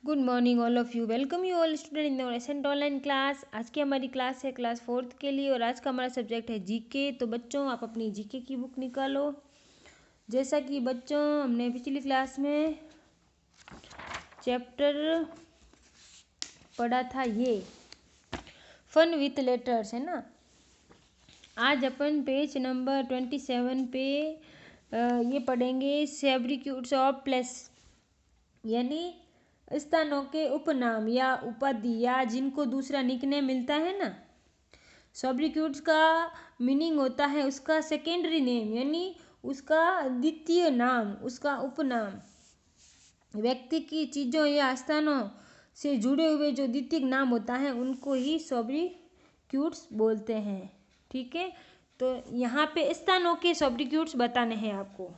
Good morning all of you. Welcome you all student in the Ascent online class. आज की हमारी class है class 4th के लिए और आज का हमारा सब्जेक्ट है जीके। तो बच्चों आप अपनी जीके की बुक निकालो। जैसा कि बच्चों हमने पिछली क्लास में चैप्टर पढ़ा था ये फन विथ लेटर्स, है ना। आज अपन पेज नंबर 27 पे ये पढ़ेंगे सब्स्टिट्यूट्स ऑफ प्लेस, यानी स्थानों के उपनाम या उपाधि या जिनको दूसरा निकनेम मिलता है ना। सब्स्टिट्यूट्स का मीनिंग होता है उसका सेकेंडरी नेम, यानी उसका द्वितीय नाम, उसका उपनाम। व्यक्ति की चीज़ों या स्थानों से जुड़े हुए जो द्वितीय नाम होता है उनको ही सब्स्टिट्यूट्स बोलते हैं। ठीक है, तो यहाँ पे स्थानों के सब्स्टिट्यूट्स बताने हैं आपको।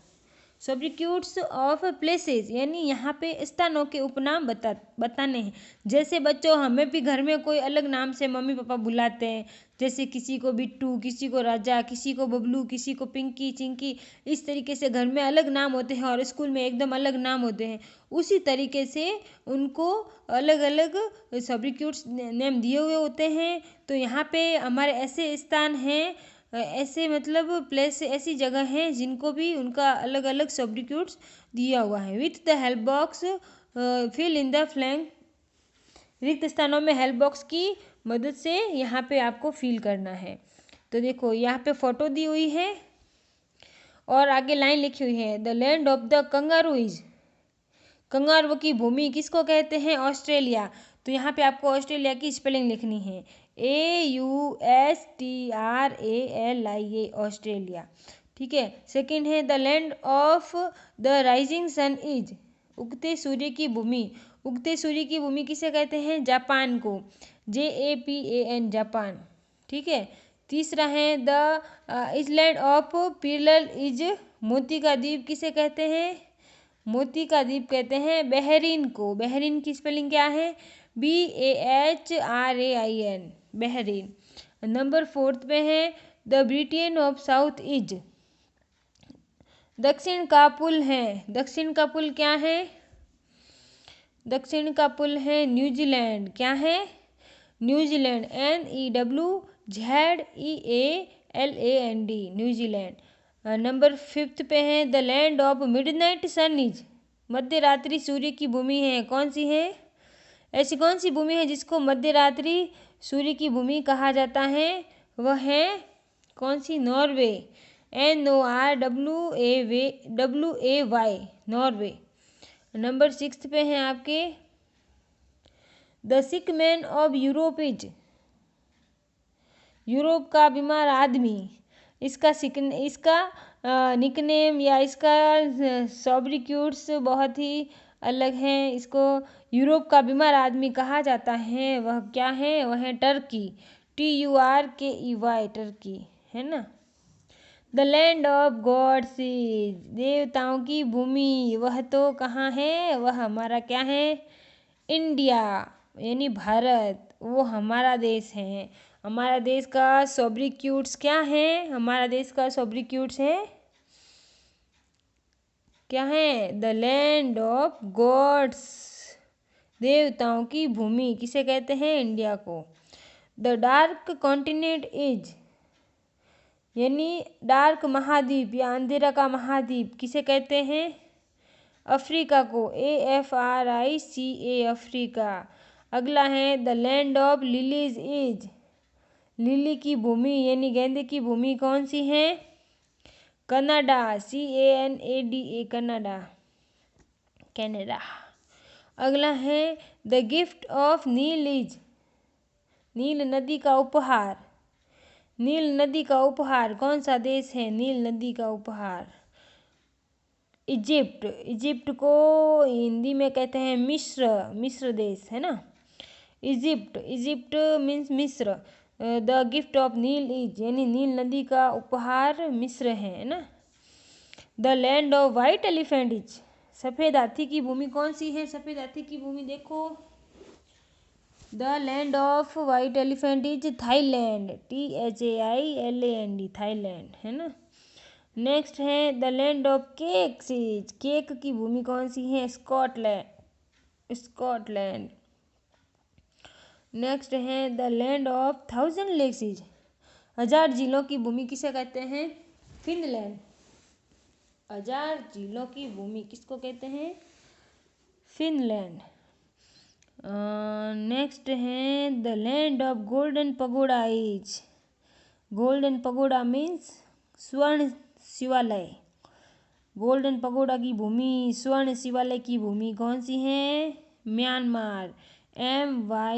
सब्स्टिट्यूट्स ऑफ प्लेसेस, यानी यहाँ पे स्थानों के उपनाम बताने हैं। जैसे बच्चों हमें भी घर में कोई अलग नाम से मम्मी पापा बुलाते हैं, जैसे किसी को बिट्टू, किसी को राजा, किसी को बबलू, किसी को पिंकी चिंकी। इस तरीके से घर में अलग नाम होते हैं और स्कूल में एकदम अलग नाम होते हैं। उसी तरीके से उनको अलग अलग सब्स्टिट्यूट्स नेम दिए हुए होते हैं। तो यहाँ पे हमारे ऐसे स्थान हैं, ऐसे मतलब प्लेस, ऐसी जगह हैं जिनको भी उनका अलग अलग सब्स्टिट्यूट्स दिया हुआ है। With the help box fill in the blank, रिक्त स्थानों में हेल्प बॉक्स की मदद से यहाँ पे आपको फिल करना है। तो देखो यहाँ पे फोटो दी हुई है और आगे लाइन लिखी हुई है, the land of the kangaroo is, kangaroo की भूमि किसको कहते हैं? ऑस्ट्रेलिया। तो यहाँ पे आपको ऑस्ट्रेलिया की स्पेलिंग लिखनी है, AUSTRALIA, ऑस्ट्रेलिया। ठीक है। सेकंड है, the land of the rising sun is, उगते सूर्य की भूमि, उगते सूर्य की भूमि किसे कहते हैं? जापान को, JAPAN, जापान। ठीक है। तीसरा है, the island of pearl is, मोती का द्वीप किसे कहते हैं? मोती का द्वीप कहते हैं बहरीन को। बहरीन की स्पेलिंग क्या है? BAHRAIN, Bahrain. नंबर 4 पे है, the Britain of south is, दक्षिण का पुल है। दक्षिण का पुल क्या है? दक्षिण का पुल है न्यूजीलैंड। क्या है? New Zealand, NEWZEALAND, New Zealand. नंबर 5 पे है, the land of midnight sun is, मध्य रात्रि सूर्य की भूमि है। कौन सी है? ऐसी कौन सी भूमि है जिसको मध्य रात्रि सूर्य की भूमि कहा जाता है? वह है कौन सी? Norway, NORWAY, Norway. नंबर 6 पे हैं आपके, the sick man of Europe is, Europe का बीमार आदमी। इसका निकनेम या इसका सब्स्टिट्यूट्स बहुत ही अलग हैं। इसको यूरोप का बीमार आदमी कहा जाता है। वह क्या है? वह है टर्की, TURKEY, टर्की, है ना। The land of God's is, देवताओं की भूमि। वह तो कहाँ है? वह हमारा क्या है? इंडिया, यानी भारत, वो हमारा देश है। हमारा देश का सब्स्टिट्यूट्स क्या है? हमारा देश का सब्स्टिट्यूट्स है क्या है? द लैंड ऑफ गॉड्स, देवताओं की भूमि किसे कहते हैं? इंडिया को। द डार्क कॉन्टिनेंट इज, यानी डार्क महाद्वीप या अंधेरा का महाद्वीप किसे कहते हैं? अफ्रीका को, AFRICA, अफ्रीका। अगला है, the land of lilies is, lily की भूमि यानी गेंदे की भूमि कौन सी है? Canada, CANADA, Canada, Canada. अगला है, the gift of Nile is, Nile नदी का उपहार। नील नदी का उपहार कौन सा देश है? नील नदी का उपहार इजिप्ट। इजिप्ट को हिंदी में कहते हैं मिस्र, मिस्र देश, है ना। इजिप्ट, इजिप्ट मीन्स मिस्र। The gift of Nile is, यानी नील नदी का उपहार मिस्र है ना। The land of white elephant is, सफ़ेद हाथी की भूमि कौन सी है? सफ़ेद हाथी की भूमि देखो, the land of white elephant is Thailand, THAILAND, Thailand, है ना। नेक्स्ट है, the land of cakes is, cake की भूमि कौन सी है? Scotland, Scotland. नेक्स्ट है the land of 1000 lakes is, 1000 झीलों की भूमि किसे कहते हैं? फिनलैंड। 1000 झीलों की भूमि किसको कहते हैं? फिनलैंड। नेक्स्ट है the land of golden pagoda is, golden pagoda means स्वर्ण शिवालय। गोल्डन पगोडा की भूमि, स्वर्ण शिवालय की भूमि कौन सी है? म्यांमार। MYANMAR,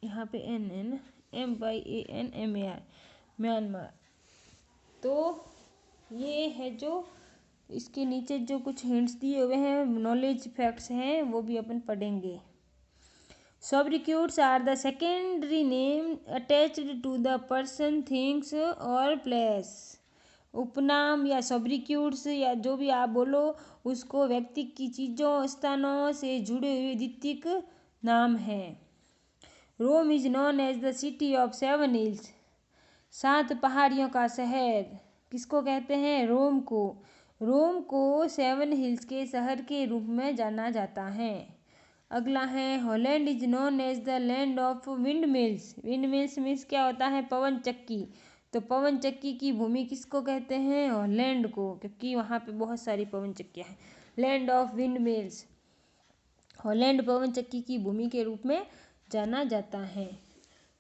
यहाँ पे एन है ना, MYANMAR, म्यांमार। तो ये है जो इसके नीचे जो कुछ हिंट्स दिए हुए हैं, नॉलेज फैक्ट्स हैं, वो भी अपन पढ़ेंगे। Sobriquets are the secondary name attached to the person, things or place. उपनाम या sobriquets या जो भी आप बोलो उसको व्यक्ति की चीज़ों स्थानों से जुड़े हुए द्वितीयक नाम है। Rome is known as the city of 7 hills, 7 पहाड़ियों का शहर किसको कहते हैं? रोम को। रोम को 7 हिल्स के शहर के रूप में जाना जाता है। अगला है Holland is known as the land of wind mills. Windmills means क्या होता है? पवन चक्की। तो पवन चक्की की भूमि किसको कहते हैं? हॉलैंड को, क्योंकि वहाँ पे बहुत सारी पवन चक्कियाँ हैं। Land of wind mills, Holland पवन चक्की की भूमि के रूप में जाना जाता है।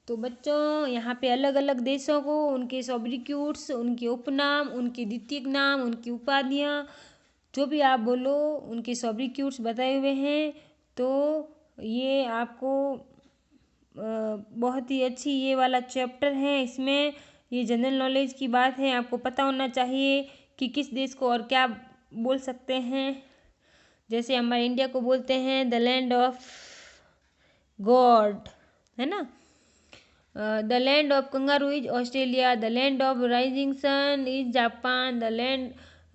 तो बच्चों यहाँ पे अलग अलग देशों को उनके सोब्रिक्यूट्स, उनके उपनाम, उनके द्वितीयक नाम, उनकी उपाधियाँ, जो भी आप बोलो उनके सोब्रिक्यूट्स बताए हुए हैं। तो ये आपको बहुत ही अच्छी ये वाला चैप्टर है। इसमें ये जनरल नॉलेज की बात है, आपको पता होना चाहिए कि किस देश को और क्या बोल सकते हैं। जैसे हमारे इंडिया को बोलते हैं द लैंड ऑफ गॉड, है ना। The land of kangaroo is Australia, the land of rising sun is Japan, the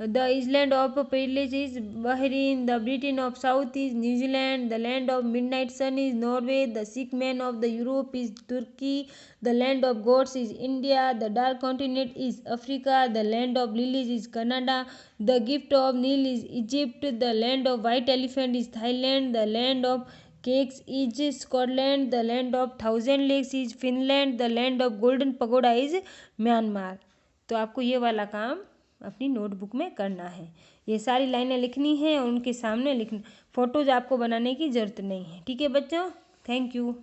island of peerless is Bahrain, the Britain of South is New Zealand, the land of midnight sun is Norway, the sick man of the Europe is Turkey, the land of gods is India, the dark continent is Africa, the land of lilies is Canada, the gift of Nile is Egypt, the land of white elephant is Thailand, the land of cakes is Scotland, the land of 1000 lakes is Finland, the land of golden pagoda is Myanmar। तो आपको ये वाला काम अपनी notebook में करना है। ये सारी लाइनें लिखनी है और उनके सामने लिखना, फोटोज आपको बनाने की ज़रूरत नहीं है। ठीक है बच्चों, थैंक यू।